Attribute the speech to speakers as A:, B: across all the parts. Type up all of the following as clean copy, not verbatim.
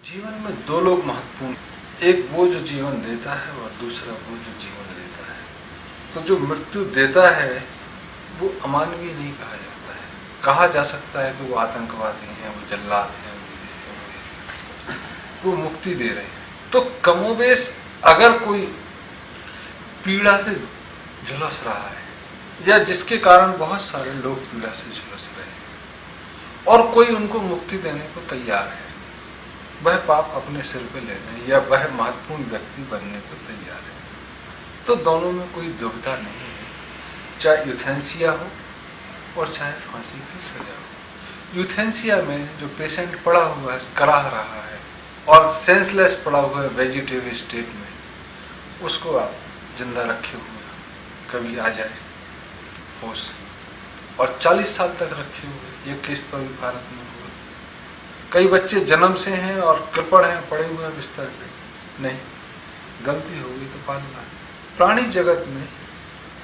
A: जीवन में दो लोग महत्वपूर्ण, एक वो जो जीवन देता है और दूसरा वो जो जीवन लेता है। तो जो मृत्यु देता है वो अमानवीय नहीं कहा जाता है। कहा जा सकता है कि वो आतंकवादी हैं, वो जल्लाद हैं, वो मुक्ति दे रहे हैं। तो कमोबेश अगर कोई पीड़ा से झुलस रहा है या जिसके कारण बहुत सारे लोग पीड़ा से झुलस रहे हैं और कोई उनको मुक्ति देने को तैयार है, वह पाप अपने सिर पे लेने या वह महत्वपूर्ण व्यक्ति बनने को तैयार है, तो दोनों में कोई दुविधा नहीं है। चाहे यूथेनेसिया हो और चाहे फांसी की सजा हो। यूथेनेसिया में जो पेशेंट पड़ा हुआ है, कराह रहा है और सेंसलेस पड़ा हुआ है वेजिटेटिव स्टेट में, उसको आप जिंदा रखे हुए कभी आ जाए होश, और 40 साल तक रखे हुए, ये केस तो अभी भारत में हुआ। कई बच्चे जन्म से हैं और कृपण हैं, पड़े हुए हैं बिस्तर पे। नहीं, गलती हो गई तो पालना। प्राणी जगत में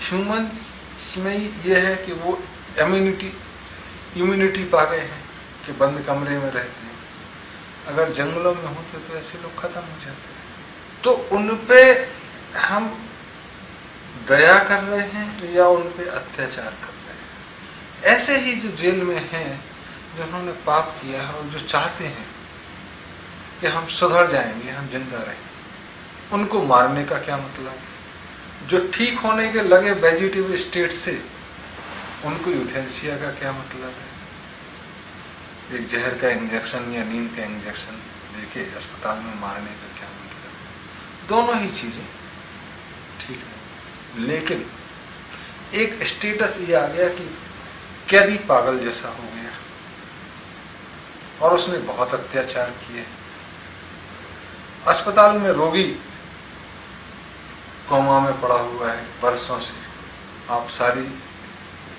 A: ह्यूमन्स में ये है कि वो इम्यूनिटी पा गए हैं कि बंद कमरे में रहते हैं। अगर जंगलों में होते तो ऐसे लोग खत्म हो जाते हैं। तो उन पे हम दया कर रहे हैं या उन पे अत्याचार कर रहे हैं। ऐसे ही जो जेल में हैं, जिन्होंने पाप किया है और जो चाहते हैं कि हम सुधर जाएंगे, हम जिंदा रहें, उनको मारने का क्या मतलब है? जो ठीक होने के लगे वेजिटेटिव स्टेट से, उनको यूथेनेसिया का क्या मतलब है? एक जहर का इंजेक्शन या नींद का इंजेक्शन देके अस्पताल में मारने का क्या मतलब? दोनों ही चीजें ठीक नहीं। लेकिन एक स्टेटस ये आ गया कि कैदी पागल जैसा हो गया और उसने बहुत अत्याचार किए। अस्पताल में रोगी कोमा में पड़ा हुआ है बरसों से, आप सारी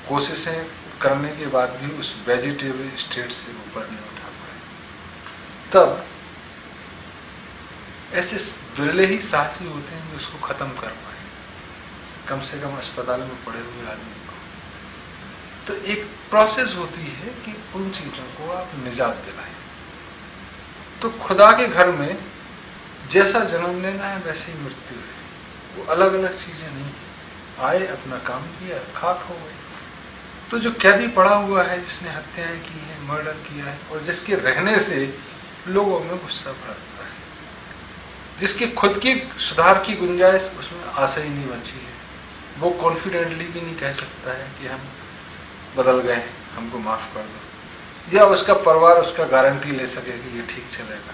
A: कोशिशें करने के बाद भी उस वेजिटेटिव स्टेट से ऊपर नहीं उठा पाए। तब ऐसे बिरले ही साहसी होते हैं जो उसको खत्म कर पाए, कम से कम अस्पताल में पड़े हुए आदमी को। तो एक प्रोसेस होती है कि उन चीजों को आप निजात दिलाएं। तो खुदा के घर में जैसा जन्म लेना है वैसी ही मृत्यु है, वो अलग अलग चीजें नहीं है। आए, अपना काम किया, खाक हो गए। तो जो कैदी पड़ा हुआ है, जिसने हत्याएं की है, मर्डर किया है और जिसके रहने से लोगों में गुस्सा भड़कता है, जिसकी खुद की सुधार की गुंजाइश उसमें आशा ही नहीं बची है, वो कॉन्फिडेंटली भी नहीं कह सकता है कि हम बदल गए, हमको माफ कर दो, या उसका परिवार उसका गारंटी ले सके कि ये ठीक चलेगा,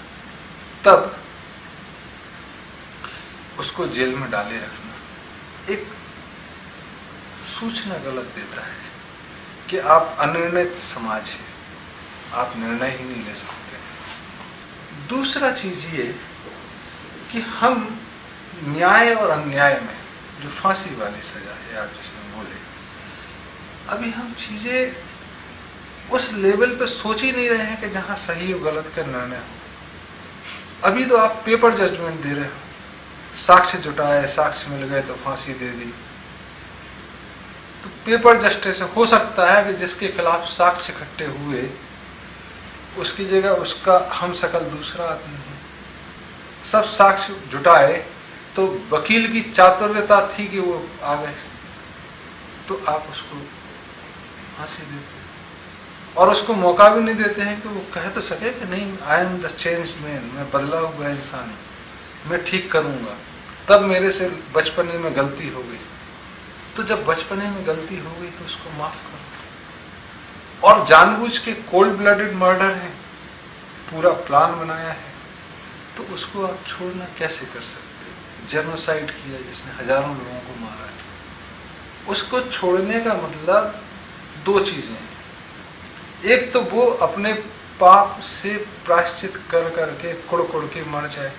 A: तब उसको जेल में डाले रखना एक सूचना गलत देता है कि आप अनिर्णित समाज है, आप निर्णय ही नहीं ले सकते। दूसरा चीज ये कि हम न्याय और अन्याय में, जो फांसी वाली सजा है आप जिसमें बोले, अभी हम चीजें उस लेवल पे सोच ही नहीं रहे हैं कि जहां सही और गलत का निर्णय हो। अभी तो आप पेपर जजमेंट दे रहे हो, साक्ष्य जुटाए, साक्ष्य मिल गए तो फांसी दे दी। तो पेपर जस्टिस हो सकता है कि जिसके खिलाफ साक्ष्य इकट्ठे हुए उसकी जगह उसका हम शकल दूसरा आदमी है। सब साक्ष्य जुटाए तो वकील की चातुर्यता थी कि वो आ गए, तो आप उसको फांसी देते और उसको मौका भी नहीं देते हैं कि वो कह तो सके कि नहीं, I am the changed man, मैं बदला हुआ इंसान हूं, मैं ठीक करूंगा। तब मेरे से बचपने में गलती हो गई, तो जब बचपने में गलती हो गई तो उसको माफ करो। और जानबूझ के कोल्ड ब्लडेड मर्डर है, पूरा प्लान बनाया है, तो उसको आप छोड़ना कैसे कर सकते? जेनोसाइड किया जिसने हजारों लोगों को मारा है, उसको छोड़ने का मतलब दो चीजें हैं। एक तो वो अपने पाप से प्रायश्चित कर करके कुड़ कुड़ के मर जाए,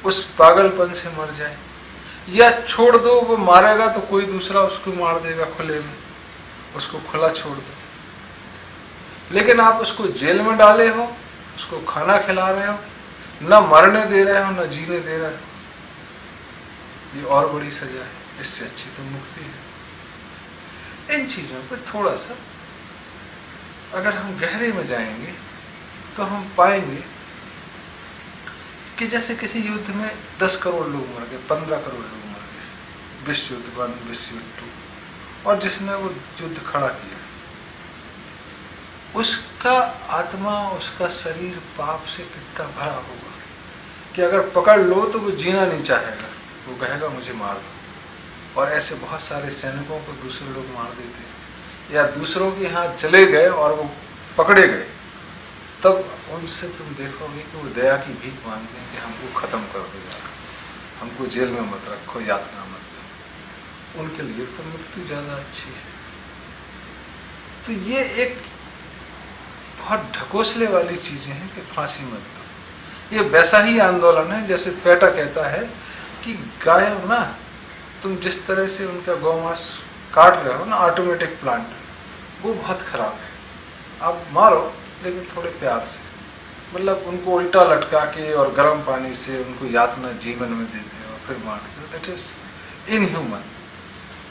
A: उस पागलपन से मर जाए, या छोड़ दो, वो मारेगा तो कोई दूसरा उसको मार देगा खुले में, उसको खुला छोड़ दो। लेकिन आप उसको जेल में डाले हो, उसको खाना खिला रहे हो, न मरने दे रहे हो न जीने दे रहे हो, ये और बड़ी सजा है। इससे अच्छी तो मुक्ति है। इन चीजों पर थोड़ा सा अगर हम गहरे में जाएंगे तो हम पाएंगे कि जैसे किसी युद्ध में 10 करोड़ लोग मर गए, 15 करोड़ लोग मर गए, विश्व युद्ध 1, विश्व युद्ध 2, और जिसने वो युद्ध खड़ा किया, उसका आत्मा, उसका शरीर पाप से कितना भरा होगा कि अगर पकड़ लो तो वो जीना नहीं चाहेगा, वो कहेगा मुझे मार दो। और ऐसे बहुत सारे सैनिकों को दूसरे लोग मार देते हैं, या दूसरों के यहाँ चले गए और वो पकड़े गए, तब उनसे तुम देखोगे कि वो दया की भीख मांगते हैं कि हमको ख़त्म कर दो यार, हमको जेल में मत रखो, यातना मत दो। उनके लिए तो मृत्यु ज़्यादा अच्छी है। तो ये एक बहुत ढकोसले वाली चीज़ें हैं कि फांसी मत दो। ये वैसा ही आंदोलन है जैसे पेटा कहता है कि गायों ना, तुम जिस तरह से उनका गौमांस काट रहे हो ना, ऑटोमेटिक प्लांट, वो बहुत खराब है। आप मारो लेकिन थोड़े प्यार से, मतलब उनको उल्टा लटका के और गर्म पानी से उनको यातना जीवन में देते हो और फिर मारते हो, दैट इज इनह्यूमन।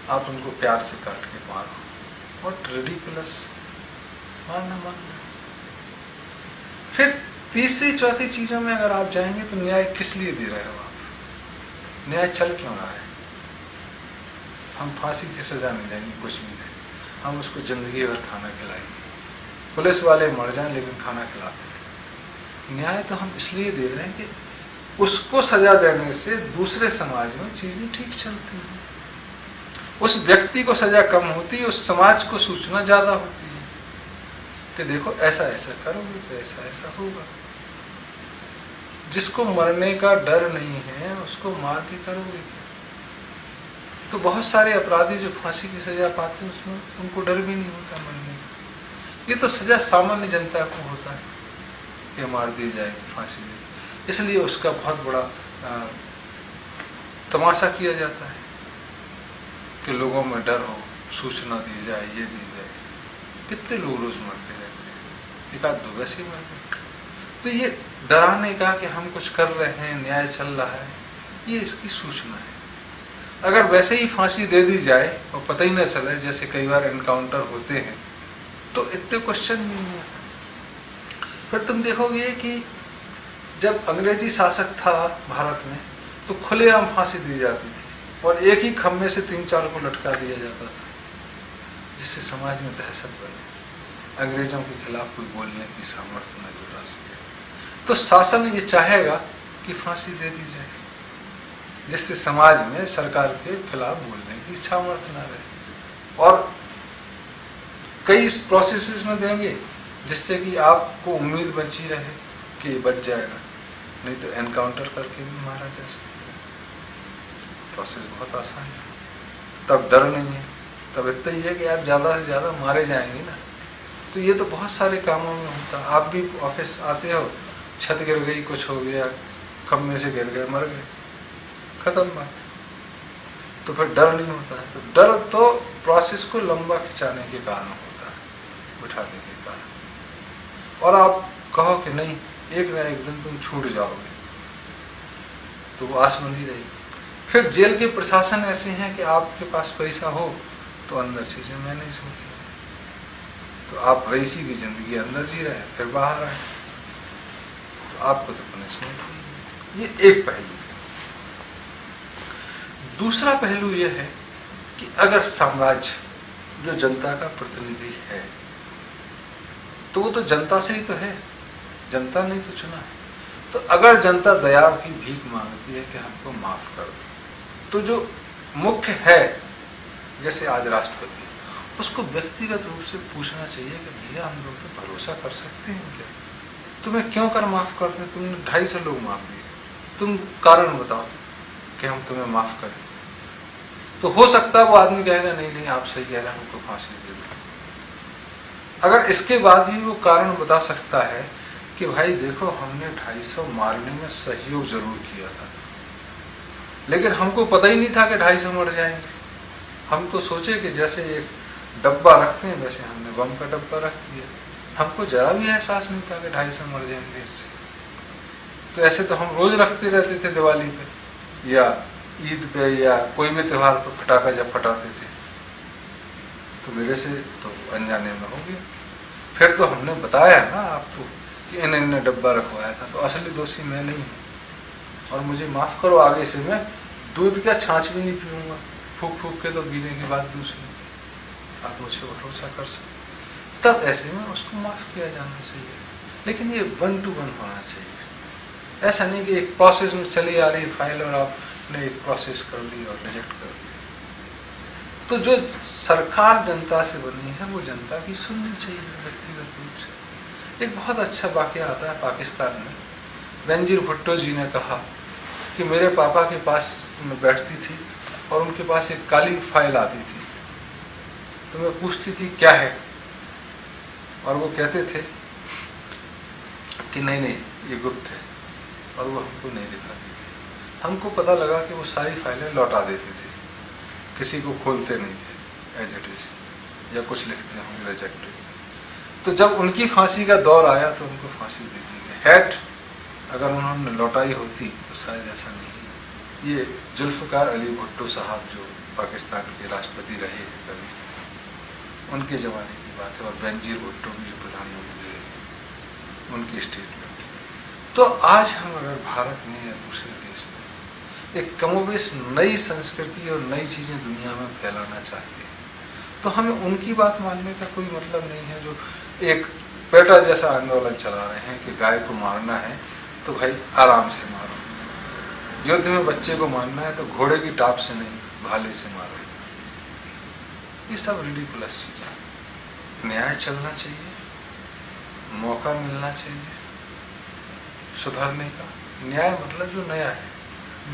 A: आप उनको प्यार से काट के मारो, व्हाट रिडिकुलस, मारना मान लो। फिर तीसरी चौथी चीजों में अगर आप जाएंगे तो न्याय किस लिए दे रहे हो आप? न्याय चल क्यों रहा है? हम फांसी की सजा नहीं देंगे, कुछ भी दें, हम उसको जिंदगी भर खाना खिलाएंगे, पुलिस वाले मर जाएं लेकिन खाना खिलाते हैं। न्याय तो हम इसलिए दे रहे हैं कि उसको सजा देने से दूसरे समाज में चीजें ठीक चलती हैं, उस व्यक्ति को सजा कम होती है, उस समाज को सूचना ज्यादा होती है कि देखो ऐसा ऐसा करोगे तो ऐसा ऐसा होगा। जिसको मरने का डर नहीं है उसको मार के करोगे क्या? तो बहुत सारे अपराधी जो फांसी की सजा पाते हैं उसमें उनको डर भी नहीं होता मरने का। ये तो सजा सामान्य जनता को होता है कि मार दी जाएगी, फांसी दी, इसलिए उसका बहुत बड़ा तमाशा किया जाता है कि लोगों में डर हो, सूचना दी जाए, ये दी जाए। कितने लोग रोज मरते रहते हैं, एक आध दो वैसे ही मर गए। तो ये डराने का कि हम कुछ कर रहे हैं, न्याय चल रहा है, ये इसकी सूचना है। अगर वैसे ही फांसी दे दी जाए और पता ही न चले, जैसे कई बार एनकाउंटर होते हैं, तो इतने क्वेश्चन नहीं है। फिर तुम देखोगे कि जब अंग्रेजी शासक था भारत में तो खुलेआम फांसी दी जाती थी और एक ही खम्भे से 3-4 को लटका दिया जाता था, जिससे समाज में दहशत बने, अंग्रेजों के खिलाफ कोई बोलने की सामर्थ्य न जुटा सके। तो शासन ये चाहेगा कि फांसी दे दी जाए, जिससे समाज में सरकार के खिलाफ बोलने की सामर्थ्य न रहे। और कई इस प्रोसेस में देंगे जिससे कि आपको उम्मीद बची रहे कि बच जाएगा, नहीं तो एनकाउंटर करके भी मारा जा सकता है। प्रोसेस बहुत आसान है, तब डर नहीं है, तब इतना ही है कि आप ज़्यादा से ज़्यादा मारे जाएंगे ना। तो ये तो बहुत सारे कामों में होता है। आप भी ऑफिस आते हो, छत गिर गई, कुछ हो गया, खम्भे से गिर गए, मर गए, खत्म बात। तो फिर डर नहीं होता है। तो डर तो प्रोसेस को लंबा खिंचाने के कारण होता है, बिठाने के कारण। और आप कहो कि नहीं, एक ना एक दिन तुम छूट जाओगे, तो वो आस बंधी रहेगी। फिर जेल के प्रशासन ऐसे हैं कि आपके पास पैसा हो तो अंदर चीजें मैनेज होती हैं, तो आप रईसी की जिंदगी अंदर जी रहे हैं, फिर बाहर आए तो आपको तो पनिशमेंट हुई। ये एक पहलू है। दूसरा पहलू ये है कि अगर साम्राज्य जो जनता का प्रतिनिधि है तो वो तो जनता से ही तो है, जनता ने तो चुना है। तो अगर जनता दया की भीख मांगती है कि हमको माफ कर दो, तो जो मुख्य है, जैसे आज राष्ट्रपति, उसको व्यक्तिगत रूप से पूछना चाहिए कि भैया हम लोग पे भरोसा कर सकते हैं क्या? तुम्हें क्यों कर माफ करते? तुमने 250 लोग मार दिए, तुम कारण बताओ कि हम तुम्हें माफ करें। तो हो सकता है वो आदमी कहेगा नहीं नहीं आप सही कह रहे हैं, हमको फांसी दे दो। अगर इसके बाद ही वो कारण बता सकता है कि भाई देखो हमने 250 मारने में सहयोग जरूर किया था, लेकिन हमको पता ही नहीं था कि 250 मर जाएंगे। हम तो सोचे कि जैसे एक डब्बा रखते हैं वैसे हमने बम का डब्बा रख दिया, हमको जरा भी एहसास नहीं था कि 250 मर जाएंगे इससे। तो ऐसे तो हम रोज रखते रहते थे, दिवाली पे या ईद पे या कोई भी त्यौहार पर पटाखा जब फटाते थे, तो मेरे से तो अनजाने में हो गया। फिर तो हमने बताया ना आपको कि इन डब्बा रखवाया था, तो असली दोषी मैं नहीं हूँ, और मुझे माफ़ करो, आगे से मैं दूध क्या छाछ भी नहीं पीऊँगा, फूक फूक के तो पीने की बात दूसरी, आप मुझे भरोसा कर सकते। तब ऐसे में उसको माफ़ किया जाना चाहिए, लेकिन ये 1 to 1 होना चाहिए। ऐसा नहीं कि एक प्रोसेस में चली आ रही फाइल और आपने एक प्रोसेस कर ली और रिजेक्ट कर दी। तो जो सरकार जनता से बनी है वो जनता की सुननी चाहिए व्यक्तिगत रूप से। एक बहुत अच्छा वाकया आता है पाकिस्तान में, बेनजीर भुट्टो जी ने कहा कि मेरे पापा के पास मैं बैठती थी और उनके पास एक काली फाइल आती थी, तो मैं पूछती थी क्या है, और वो कहते थे कि नहीं नहीं ये गुप्त है, और वो हमको नहीं दिखाती थी। हमको पता लगा कि वो सारी फाइलें लौटा देते थे, किसी को खोलते नहीं थे एज इट इज, या कुछ लिखते होंगे रिजेक्टेड। तो जब उनकी फांसी का दौर आया तो उनको फांसी दे दी गई। हैट अगर उन्होंने लौटाई होती तो शायद ऐसा नहीं। ये जुल्फ़िकार अली भुट्टो साहब जो पाकिस्तान के राष्ट्रपति रहे कभी, उनके ज़माने की बात है, और बेनजीर भुट्टो भी जो प्रधानमंत्री रहे, उनकी स्टेटमेंट। तो आज हम अगर भारत में या दूसरे देश में एक कमोबेश नई संस्कृति और नई चीज़ें दुनिया में फैलाना चाहते हैं, तो हमें उनकी बात मानने का कोई मतलब नहीं है जो एक पेटा जैसा आंदोलन चला रहे हैं कि गाय को मारना है तो भाई आराम से मारो, युद्ध में बच्चे को मारना है तो घोड़े की टाप से नहीं भाले से मारो। ये सब रिडिकुलस चीज़ें। न्याय चलना चाहिए, मौका मिलना चाहिए सुधरने का। न्याय मतलब जो नया है,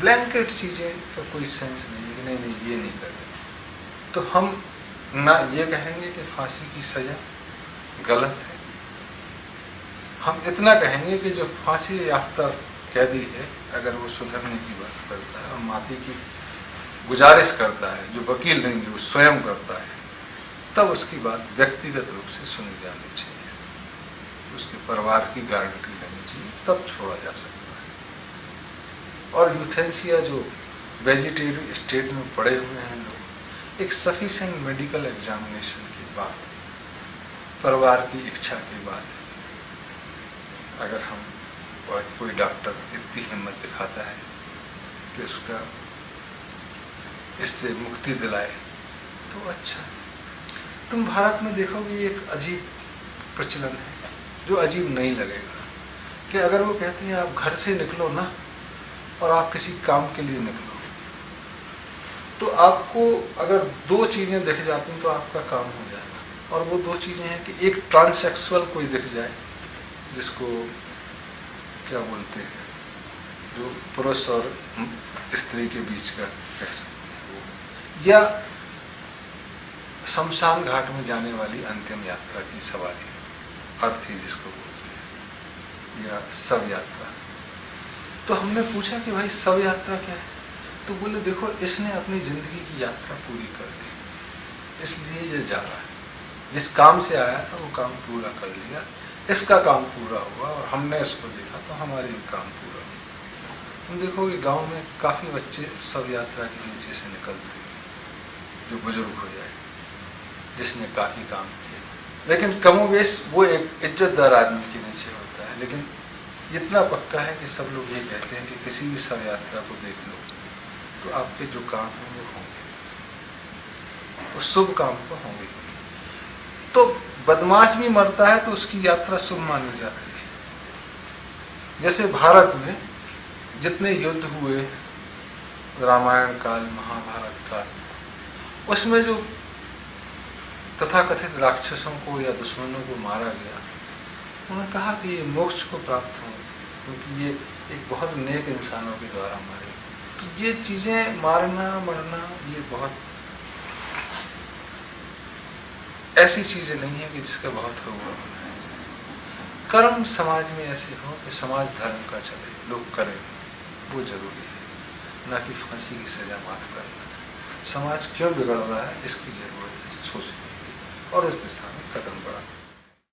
A: ब्लैंकेट चीज़ें का कोई सेंस नहीं है कि नहीं नहीं ये नहीं करें। तो हम ना ये कहेंगे कि फांसी की सज़ा गलत है, हम इतना कहेंगे कि जो फांसी याफ्ता कैदी है अगर वो सुधरने की बात करता है और माफ़ी की गुजारिश करता है, जो वकील नहीं वो स्वयं करता है, तब उसकी बात व्यक्तिगत रूप से सुनी जानी चाहिए, उसके परिवार की गारंटी लेनी चाहिए, तब छोड़ा जा सकता है। और यूथेनेसिया जो वेजिटेटिव स्टेट में पड़े हुए हैं लोग, एक सफिशिएंट मेडिकल एग्जामिनेशन के बाद, परिवार की इच्छा के बाद, अगर हम और कोई डॉक्टर इतनी हिम्मत दिखाता है कि उसका इससे मुक्ति दिलाए तो अच्छा है। तुम भारत में देखोगे एक अजीब प्रचलन है जो अजीब नहीं लगेगा, कि अगर वो कहते हैं आप घर से निकलो ना और आप किसी काम के लिए निकलो, तो आपको अगर 2 चीज़ें दिख जाती हैं तो आपका काम हो जाएगा। और वो 2 चीज़ें हैं कि एक ट्रांससेक्सुअल कोई दिख जाए, जिसको क्या बोलते हैं, जो पुरुष और स्त्री के बीच का कह सकते हैं वो, या शमशान घाट में जाने वाली अंतिम यात्रा की सवारी, अर्थी जिसको बोलते हैं, या शव यात्रा। तो हमने पूछा कि भाई शव यात्रा क्या है, तो बोले देखो इसने अपनी जिंदगी की यात्रा पूरी कर ली, इसलिए ये जा रहा है, जिस काम से आया था वो काम पूरा कर लिया, इसका काम पूरा हुआ और हमने इसको देखा तो हमारे भी काम पूरा हुआ। तुम देखो कि गांव में काफ़ी बच्चे शव यात्रा के नीचे से निकलते जो बुजुर्ग हो जाए, जिसने काफ़ी काम किया, लेकिन कमोबेश वो एक इज्जतदार आदमी के नीचे होता है। लेकिन इतना पक्का है कि सब लोग ये कहते हैं कि किसी भी शव यात्रा को देख लो तो आपके जो काम हैं वो होंगे, वो शुभ काम तो होंगे। तो बदमाश भी मरता है तो उसकी यात्रा शुभ मानी जाती है। जैसे भारत में जितने युद्ध हुए रामायण काल, महाभारत काल, उसमें जो तथाकथित राक्षसों को या दुश्मनों को मारा गया, उन्होंने कहा कि ये मोक्ष को प्राप्त होंगे क्योंकि ये एक बहुत नेक इंसानों के द्वारा मारे। तो ये चीज़ें मारना मरना ये बहुत ऐसी चीज़ें नहीं है कि जिसका बहुत हुआ बनाया जाए। कर्म समाज में ऐसे हो कि समाज धर्म का चले, लोग करें, वो जरूरी है, ना कि फांसी की सज़ा माफ़ करना। समाज क्यों बिगड़ रहा है इसकी ज़रूरत है सोचने की और उस दिशा में कदम बढ़ाना।